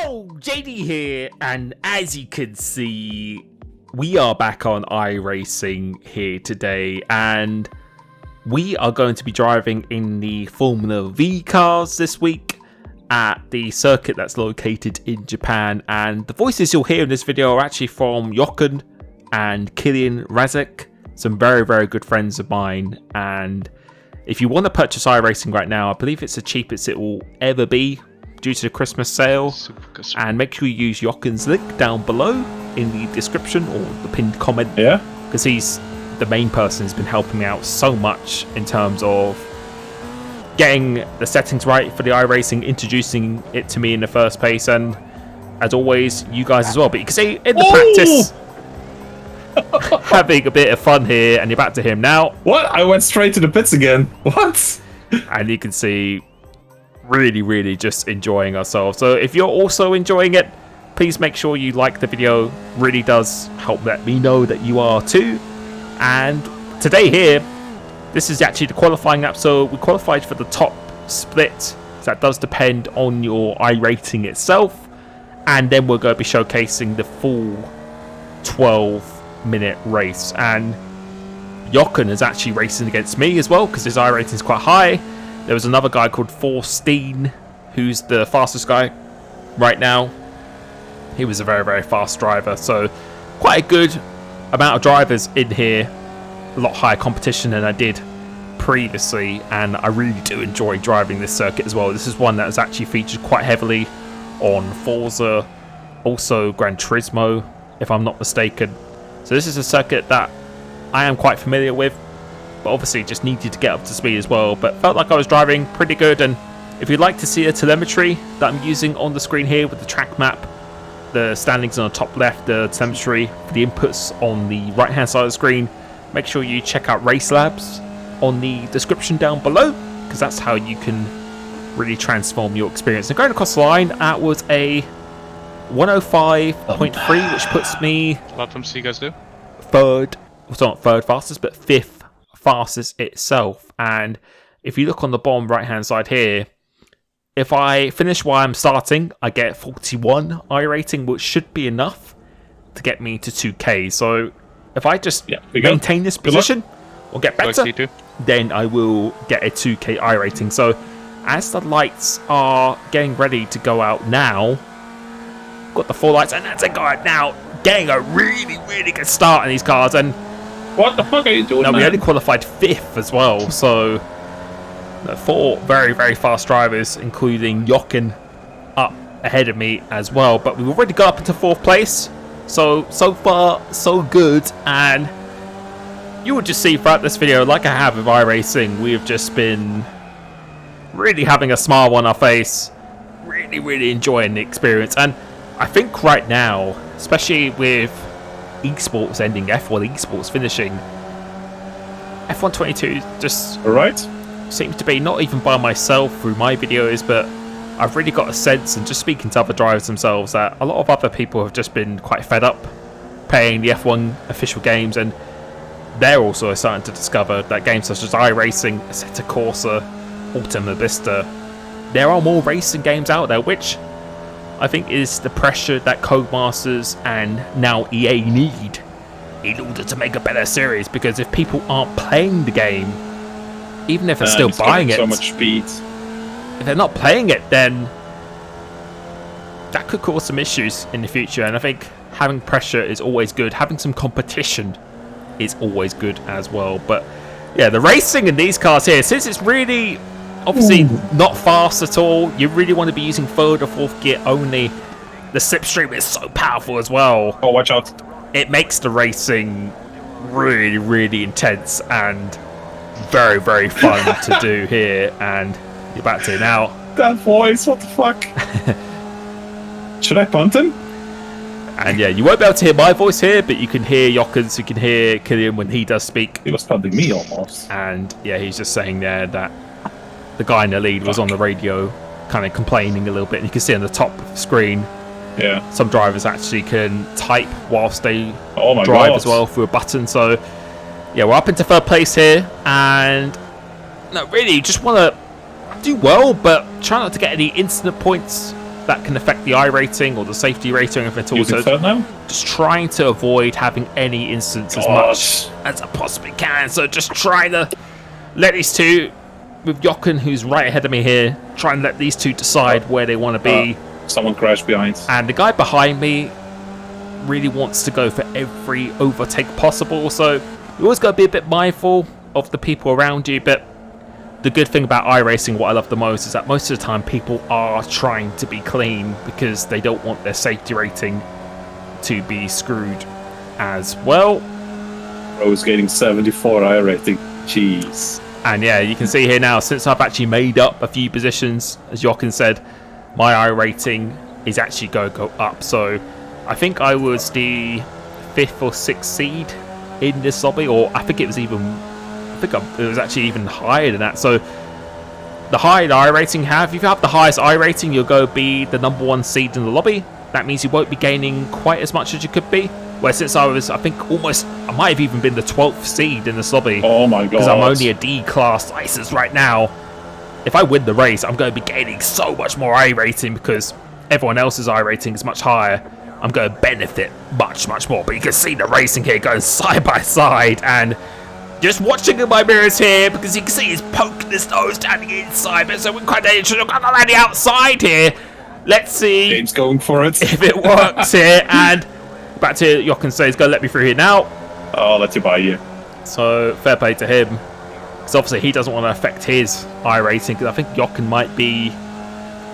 Yo, JD here, and as you can see, we are back on iRacing here today, and we are going to be driving in the Formula V cars this week at the circuit that's located in Japan. And the voices you'll hear in this video are actually from Jochen and Kilian Razek, some very, very good friends of mine. And if you want to purchase iRacing right now, I believe it's the cheapest it will ever be due to the Christmas sale. And make sure you use Jochen's link down below in the description or the pinned comment. Yeah. Because he's the main person who's been helping me out so much in terms of getting the settings right for the iRacing, introducing it to me in the first place, and as always, you guys as well. But you can see in the practice, having a bit of fun here, and you're back to him now. What? I went straight to the pits again. What? And you can see really just enjoying ourselves. So if you're also enjoying it, please make sure you like the video. Really does help let me know that you are too. And today here, this is actually the qualifying lap, so we qualified for the top split. So that does depend on your iRating itself, and then we're going to be showcasing the full 12-minute race. And Jochen is actually racing against me as well because his iRating is quite high. There was another guy called Forsteen, who's the fastest guy right now. He was a very fast driver, so quite a good amount of drivers in here. A lot higher competition than I did previously, and I really do enjoy driving this circuit as well. This is one that is actually featured quite heavily on Forza, also Gran Turismo, if I'm not mistaken. So this is a circuit that I am quite familiar with, but obviously just needed to get up to speed as well. But felt like I was driving pretty good. And if you'd like to see a telemetry that I'm using on the screen here with the track map, the standings on the top left, the telemetry for the inputs on the right hand side of the screen, make sure you check out Race Labs on the description down below, because that's how you can really transform your experience. And going across the line, that was a 105.3, which puts me laps do you guys do? third, well, not third fastest, but fifth fastest itself. And if you look on the bottom right hand side here, if I finish while I'm starting, I get 41 iRating, which should be enough to get me to 2k. So if I just maintain this position or get better, then I will get a 2k iRating. So as the lights are getting ready to go out now, got the four lights, and that's a guy now getting a really good start in these cars. And what the fuck are you doing? No, we only qualified 5th as well, so four very fast drivers, including Jochen, up ahead of me as well. But we've already got up into 4th place, so far so good. And you will just see throughout this video, like I have with iRacing, we've just been really having a smile on our face, really enjoying the experience. And I think right now, especially with esports ending, F1 esports finishing, F1 22 just seems to be, not even by myself through my videos, but I've really got a sense, and just speaking to other drivers themselves, that a lot of other people have just been quite fed up playing the F1 official games, and they're also starting to discover that games such as iRacing, Assetto Corsa, Ultima Vista, there are more racing games out there, which I think is the pressure that Codemasters and now EA need in order to make a better series. Because if people aren't playing the game, even if they're still buying it, so much speed. If they're not playing it, then that could cause some issues in the future. And I think having pressure is always good. Having some competition is always good as well. But yeah, the racing in these cars here, since it's really obviously not fast at all, you really want to be using third or fourth gear only. The slipstream is so powerful as well. Oh, watch out. It makes the racing really intense and very fun to do here. And you're back to it now. That voice, what the fuck? Should I punt him? And yeah, you won't be able to hear my voice here, but you can hear Jochen's, you can hear Kilian when he does speak. He was punting me almost. And yeah, he's just saying there that the guy in the lead was on the radio kind of complaining a little bit. And you can see on the top of the screen, yeah, some drivers actually can type whilst they drive God. as well through a button. So yeah, we're up into 3rd place here, and no, really just want to do well, but try not to get any instant points that can affect the I rating or the safety rating if at all. Using third now? Just trying to avoid having any incidents as much as I possibly can. So just trying to let these two, with Jochen, who's right ahead of me here, try and let these two decide where they want to be. Someone crashed behind. And the guy behind me really wants to go for every overtake possible. So you always got to be a bit mindful of the people around you. But the good thing about iRacing, what I love the most, is that most of the time people are trying to be clean because they don't want their safety rating to be screwed as well. I was getting 74 iRating. Jeez. And yeah, you can see here now, since I've actually made up a few positions, as Jochen said, my I rating is actually going to go up. So I think I was the 5th or 6th seed in this lobby, or I think it was even, it was actually even higher than that. So the higher the I rating you have, if you have the highest I rating, you'll go be the #1 seed in the lobby. That means you won't be gaining quite as much as you could be. Where since I was, I think I might have even been the 12th seed in this lobby. Oh my god. Because I'm only a D-class license right now. If I win the race, I'm going to be gaining so much more I rating because everyone else's I rating is much higher. I'm going to benefit much, much more. But you can see the racing here going side by side, and just watching in my mirrors here, because you can see he's poking his nose down the inside, but so we're quite dangerous. We're on the outside here. Let's see. James going for it. If it works here, and back to Jochen says, he's going to let me through here now. I'll let you buy you. So fair play to him, because obviously he doesn't want to affect his I rating, because I think Jochen might be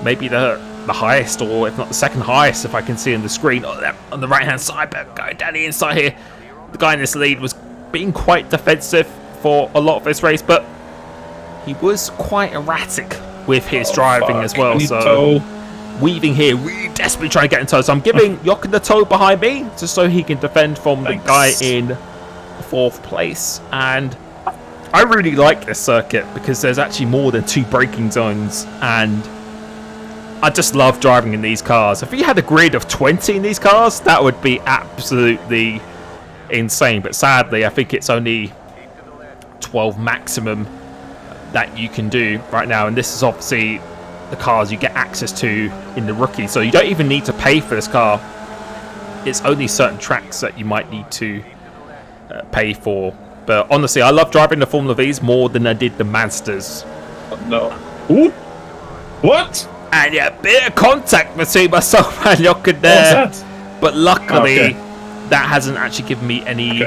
maybe the highest, or if not the second highest, if I can see on the screen on the right hand side. But going down the inside here, the guy in this lead was being quite defensive for a lot of this race, but he was quite erratic with his driving as well. So weaving here, really desperately trying to get in tow. So I'm giving Jochen the tow behind me, just so he can defend from the guy in 4th place. And I really like this circuit because there's actually more than 2 braking zones, and I just love driving in these cars. If you had a grid of 20 in these cars, that would be absolutely insane. But sadly, I think it's only 12 maximum that you can do right now, and this is obviously the cars you get access to in the rookie, so you don't even need to pay for this car. It's only certain tracks that you might need to pay for. But honestly, I love driving the Formula V's more than I did the Mazdas. No. Ooh. What? And yeah, a bit of contact between myself and Jochen there. What's that? But luckily, that hasn't actually given me any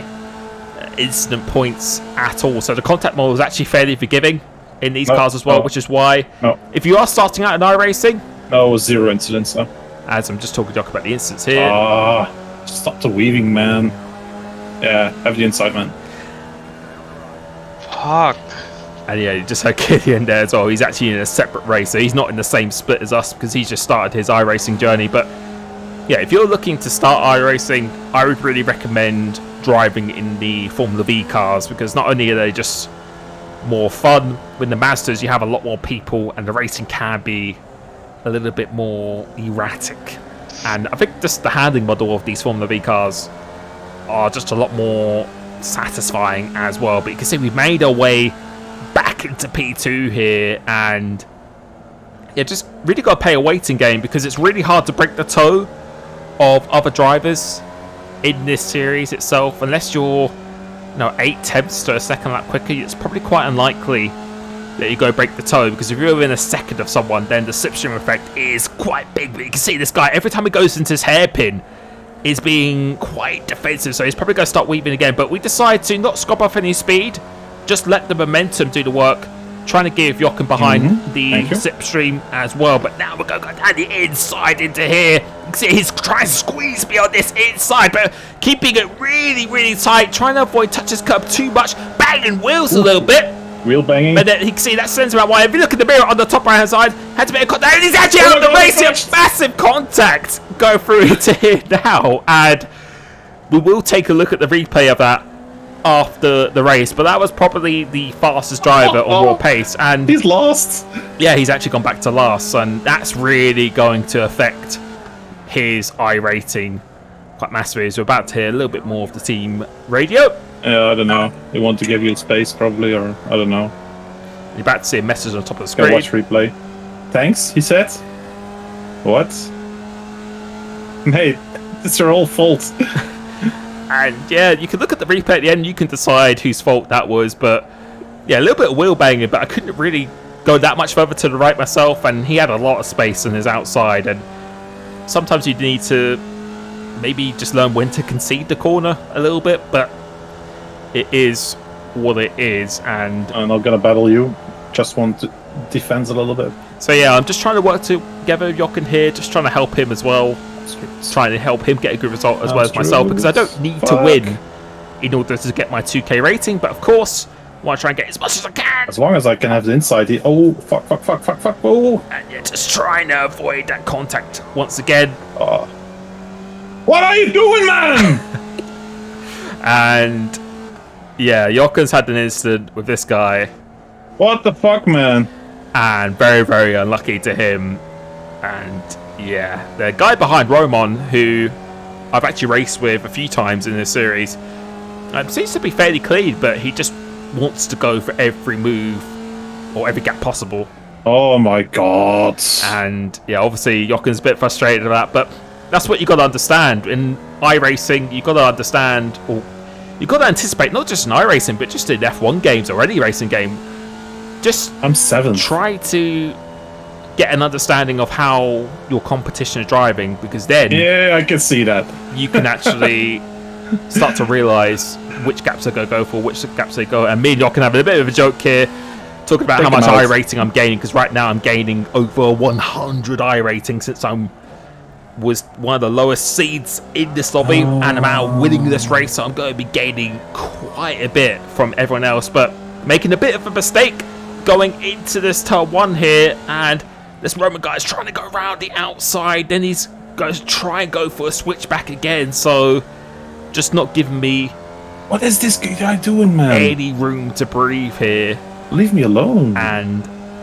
incident points at all. So the contact model is actually fairly forgiving in these cars as well, which is why if you are starting out in iRacing, no, 0 incidents. No. As I'm just talking to Jochen about the incidents here. Stop the weaving, man. Yeah, have the inside, man. Fuck. And yeah, you just had Killian there as well. He's actually in a separate race, so he's not in the same split as us because he's just started his iRacing journey. But yeah, if you're looking to start iRacing, I would really recommend driving in the Formula V cars, because not only are they just more fun, with the Mazdas you have a lot more people and the racing can be a little bit more erratic. And I think just the handling model of these Formula V cars are just a lot more satisfying as well. But you can see we've made our way back into P2 here, and yeah, just really got to play a waiting game, because it's really hard to break the toe of other drivers in this series itself. Unless you're 8/10 to a second lap quicker, it's probably quite unlikely that you go break the toe, because if you're within a second of someone, then the slipstream effect is quite big. But you can see this guy, every time he goes into his hairpin, is being quite defensive, so he's probably going to start weaving again. But we decide to not scrub off any speed, just let the momentum do the work, trying to give Jochen behind the slipstream as well. But now we're going to go down the inside into here. You can see he's trying to squeeze me on this inside, but keeping it really, really tight, trying to avoid touches curb too much, banging wheels a little bit. Wheel banging. But then you can see that sends him out wide. If you look at the mirror on the top right hand side, had a bit of contact, and he's actually out of the race here. Massive contact go through into here now, and we will take a look at the replay of that after the race. But that was probably the fastest driver on raw pace, and he's lost. Yeah, he's actually gone back to last, and that's really going to affect his I rating quite massively. As we're about to hear a little bit more of the team radio. Yeah, I don't know. They want to give you space, probably, or I don't know. You're about to see a message on top of the screen. Go watch replay. Thanks, he said. What? Mate, it's your whole fault. And yeah, you can look at the replay at the end, you can decide whose fault that was, but yeah, a little bit of wheel banging, but I couldn't really go that much further to the right myself, and he had a lot of space on his outside, and sometimes you need to maybe just learn when to concede the corner a little bit, but it is what it is. And I'm not gonna battle you, just want to defend a little bit. So yeah, I'm just trying to work together with Jochen here, just trying to help him as well, trying to help him get a good result as well as myself, because I don't need to win in order to get my 2K rating, but of course I want to try and get as much as I can. As long as I can have the inside here. Oh, fuck, oh. And yeah, just trying to avoid that contact once again. What are you doing, man? And yeah, Jochen's had an incident with this guy. What the fuck, man? And very, very unlucky to him. And yeah, the guy behind Roman, who I've actually raced with a few times in this series, seems to be fairly clean, but he just wants to go for every move or every gap possible. Oh my god. And yeah, obviously Jochen's a bit frustrated about that, but that's what you got to understand in iRacing. You got to understand, or you got to anticipate, not just in iRacing, but just in F1 games or any racing game. Just I'm 7th. Try to get an understanding of how your competition is driving, because then yeah, I can see that you can actually start to realize which gaps they go for, which gaps they go. And me and Jochen have a bit of a joke here, talking about how much I rating I'm gaining, because right now I'm gaining over 100 I rating since I was one of the lowest seeds in this lobby, and I'm out winning this race, so I'm going to be gaining quite a bit from everyone else, but making a bit of a mistake going into this turn 1 here, and this Roman guy is trying to go around the outside, then he's going to try and go for a switchback again, so just not giving me what is this guy doing, man? Any room to breathe here. Leave me alone. And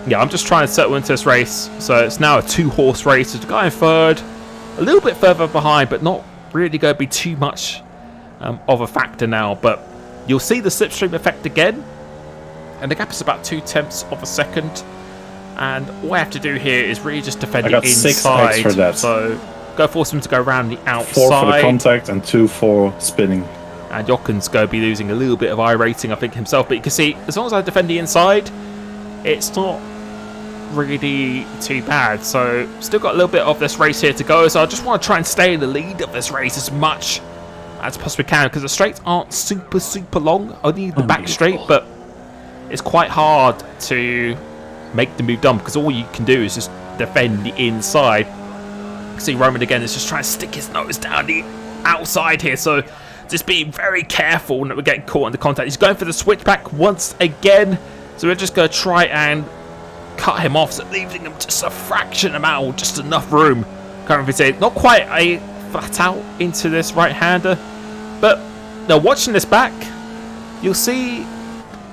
yeah, I'm just trying to settle into this race, so it's now a 2-horse race. There's a guy in third, a little bit further behind, but not really going to be too much of a factor now. But you'll see the slipstream effect again, and the gap is about 0.2 of a second. And all I have to do here is really just defend it inside. 6x for that. So go force him to go around the outside. 4 for the contact and 2 for spinning. And Jochen's going to be losing a little bit of I rating, I think, himself. But you can see, as long as I defend the inside, it's not really too bad. So still got a little bit of this race here to go, so I just want to try and stay in the lead of this race as much as possibly can, because the straights aren't super long, only the back straight, but it's quite hard to make the move done, because all you can do is just defend the inside. You can see Roman again is just trying to stick his nose down the outside here, so just being very careful that we're getting caught in the contact. He's going for the switchback once again, so we're just going to try and cut him off, so leaving him just a fraction amount, just enough room. Currently say not quite a flat out into this right-hander, but now watching this back, you'll see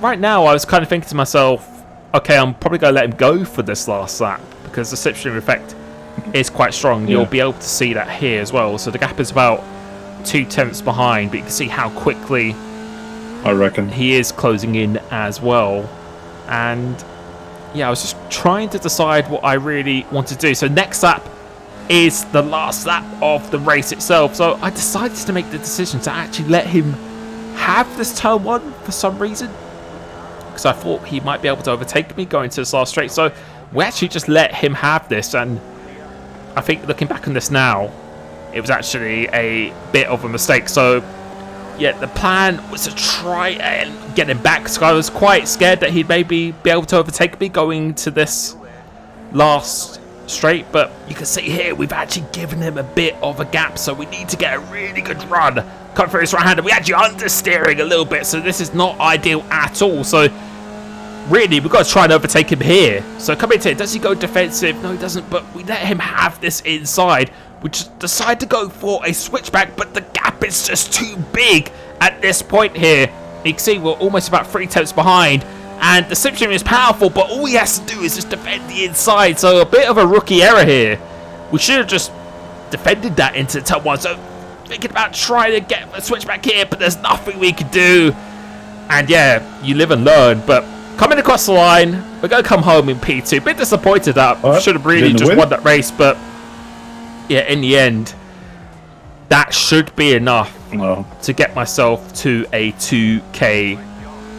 right now I was kind of thinking to myself, okay, I'm probably going to let him go for this last lap, because the slipstream effect is quite strong. You'll be able to see that here as well, so the gap is about 0.2 behind, but you can see how quickly I reckon he is closing in as well. And yeah, I was just trying to decide what I really want to do. So next lap is the last lap of the race itself, so I decided to make the decision to actually let him have this turn 1 for some reason, because I thought he might be able to overtake me going to this last straight. So we actually just let him have this, and I think looking back on this now, it was actually a bit of a mistake. So yeah, the plan was to try and get him back, so I was quite scared that he'd maybe be able to overtake me going to this last straight, but you can see here we've actually given him a bit of a gap, so we need to get a really good run coming through his right hander. We actually understeering a little bit, so this is not ideal at all. So really we've got to try and overtake him here. So come into it, does he go defensive? No, he doesn't, but we let him have this inside. We just decide to go for a switchback, but the gap is just too big at this point here. You can see we're almost about 0.3 behind, and the slipstream is powerful, but all he has to do is just defend the inside. So a bit of a rookie error here. We should have just defended that into turn 1. So thinking about trying to get a switchback here, but there's nothing we can do. And yeah, you live and learn. But coming across the line, we're going to come home in P2. Bit disappointed that should have really just won that race, but yeah, in the end, that should be enough No. to get myself to a 2K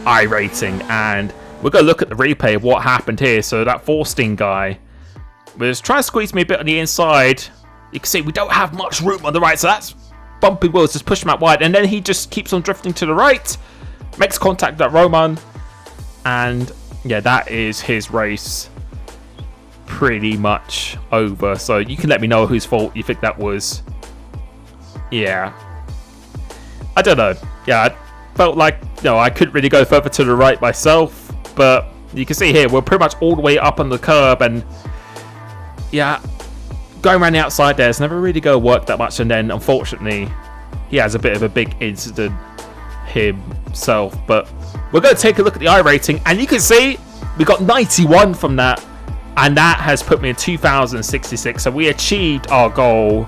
iRating. And we're going to look at the replay of what happened here. So that Forstein guy was trying to squeeze me a bit on the inside. You can see we don't have much room on the right, so that's bumpy wheels, just push him out wide. And then he just keeps on drifting to the right, makes contact with Roman, and yeah, that is his race pretty much over. So you can let me know whose fault you think that was. Yeah, I don't know. Yeah, I felt like, you know, I couldn't really go further to the right myself, but you can see here we're pretty much all the way up on the curb, and yeah, going around the outside there is never really going to work that much. And then unfortunately he has a bit of a big incident himself. But we're going to take a look at the iRating, and you can see we got 91 from that, and that has put me in 2066. So we achieved our goal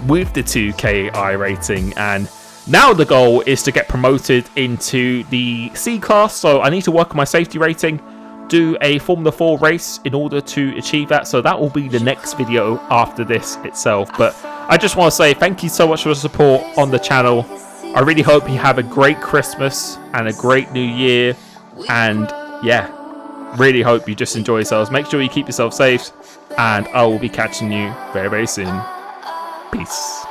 with the 2K iRating, and now the goal is to get promoted into the C class. So I need to work on my safety rating, do a Formula 4 race in order to achieve that. So that will be the next video after this itself. But I just want to say thank you so much for the support on the channel. I really hope you have a great Christmas and a great New Year, and yeah, really hope you just enjoy yourselves. Make sure you keep yourself safe, and I will be catching you very, very soon. Peace.